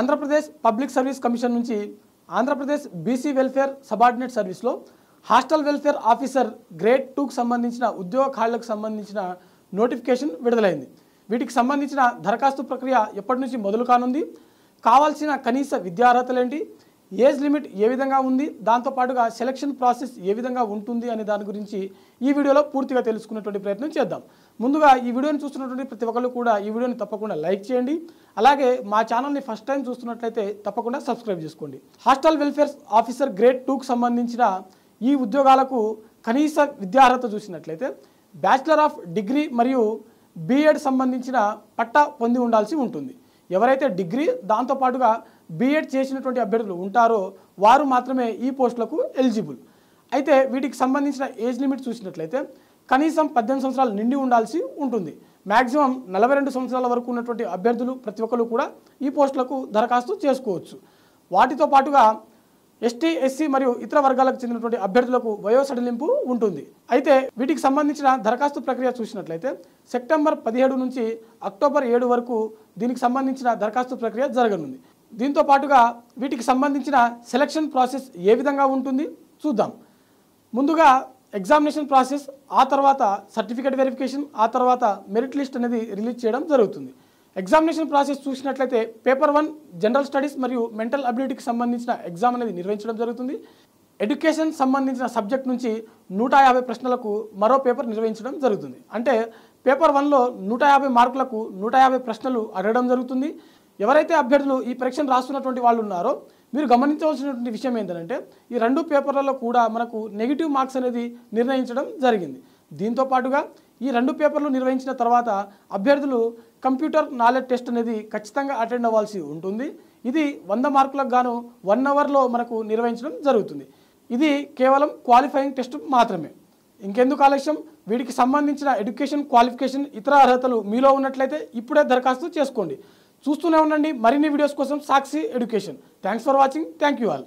Andhra Pradesh public service commission నుంచి Andhra Pradesh BC welfare subordinate సర్వీస్లో hostel welfare officer grade 2కు సంబంధించిన ఉద్యోగ ఖాళీలకు సంబంధించిన నోటిఫికేషన్ విడుదలైంది. వీటికి సంబంధించిన దరఖాస్తు ప్రక్రియ ఎప్పటి నుంచి మొదలు కానుంది, కావాల్సిన కనీస విద్యార్హతలు ఏంటి, ఏజ్ లిమిట్ ఏ విధంగా ఉంది, దాంతోపాటుగా సెలక్షన్ ప్రాసెస్ ఏ విధంగా ఉంటుంది అనే దాని గురించి ఈ వీడియోలో పూర్తిగా తెలుసుకునేటువంటి ప్రయత్నం చేద్దాం. ముందుగా ఈ వీడియోని చూస్తున్నటువంటి ప్రతి ఒక్కరు కూడా ఈ వీడియోని తప్పకుండా లైక్ చేయండి. అలాగే మా ఛానల్ని ఫస్ట్ టైం చూస్తున్నట్లయితే తప్పకుండా సబ్స్క్రైబ్ చేసుకోండి. హాస్టల్ వెల్ఫేర్ ఆఫీసర్ గ్రేడ్ 2కు సంబంధించిన ఈ ఉద్యోగాలకు కనీస విద్యార్హత చూసినట్లయితే బ్యాచిలర్ ఆఫ్ డిగ్రీ మరియు బీఎడ్ సంబంధించిన పట్టా పొంది ఉండాల్సి ఉంటుంది. ఎవరైతే డిగ్రీ దాంతోపాటుగా బీఎడ్ చేసినటువంటి అభ్యర్థులు ఉంటారో వారు మాత్రమే ఈ పోస్టులకు ఎలిజిబుల్. అయితే వీటికి సంబంధించిన ఏజ్ లిమిట్ చూసినట్లయితే కనీసం 18 సంవత్సరాలు నిండి ఉండాల్సి ఉంటుంది. మ్యాక్సిమం 42 సంవత్సరాల వరకు ఉన్నటువంటి అభ్యర్థులు ప్రతి ఒక్కరు కూడా ఈ పోస్టులకు దరఖాస్తు చేసుకోవచ్చు. వాటితో పాటుగా ఎస్టీ, ఎస్సీ మరియు ఇతర వర్గాలకు చెందినటువంటి అభ్యర్థులకు వయో సడలింపు ఉంటుంది. అయితే వీటికి సంబంధించిన దరఖాస్తు ప్రక్రియ చూసినట్లయితే సెప్టెంబర్ 17 నుంచి అక్టోబర్ 7 వరకు దీనికి సంబంధించిన దరఖాస్తు ప్రక్రియ జరగనుంది. దీంతో పాటుగా వీటికి సంబంధించిన సెలక్షన్ ప్రాసెస్ ఏ విధంగా ఉంటుంది చూద్దాం. ముందుగా ఎగ్జామినేషన్ ప్రాసెస్, ఆ తర్వాత సర్టిఫికేట్ వెరిఫికేషన్, ఆ తర్వాత మెరిట్ లిస్ట్ అనేది రిలీజ్ చేయడం జరుగుతుంది. ఎగ్జామినేషన్ ప్రాసెస్ చూసినట్లయితే పేపర్ 1 జనరల్ స్టడీస్ మరియు మెంటల్ అబిలిటీకి సంబంధించిన ఎగ్జామ్ అనేది నిర్వహించడం జరుగుతుంది. ఎడ్యుకేషన్ సంబంధించిన సబ్జెక్ట్ నుంచి 150 ప్రశ్నలకు మరో పేపర్ నిర్వహించడం జరుగుతుంది. అంటే పేపర్ 1లో 150 మార్కులకు 150 ప్రశ్నలు అడగడం జరుగుతుంది. ఎవరైతే అభ్యర్థులు ఈ పరీక్షను రాస్తున్నటువంటి వాళ్ళు ఉన్నారో మీరు గమనించవలసినటువంటి విషయం ఏంటంటే ఈ 2 పేపర్లలో కూడా మనకు నెగిటివ్ మార్క్స్ అనేది నిర్ణయించడం జరిగింది. దీంతో పాటుగా ఈ 2 పేపర్లు నిర్వహించిన తర్వాత అభ్యర్థులు కంప్యూటర్ నాలెడ్జ్ టెస్ట్ అనేది ఖచ్చితంగా అటెండ్ అవ్వాల్సి ఉంటుంది. ఇది 100 మార్కులకు గాను 1 అవర్లో మనకు నిర్వహించడం జరుగుతుంది. ఇది కేవలం క్వాలిఫైయింగ్ టెస్ట్ మాత్రమే. ఇంకెందుకు ఆలస్యం, వీటికి సంబంధించిన ఎడ్యుకేషన్ క్వాలిఫికేషన్ ఇతర అర్హతలు మీలో ఉన్నట్లయితే ఇప్పుడే దరఖాస్తు చేసుకోండి. చూస్తూనే ఉండండి మరిన్ని వీడియోస్ కోసం Sakshi education. Thanks for watching. Thank you all.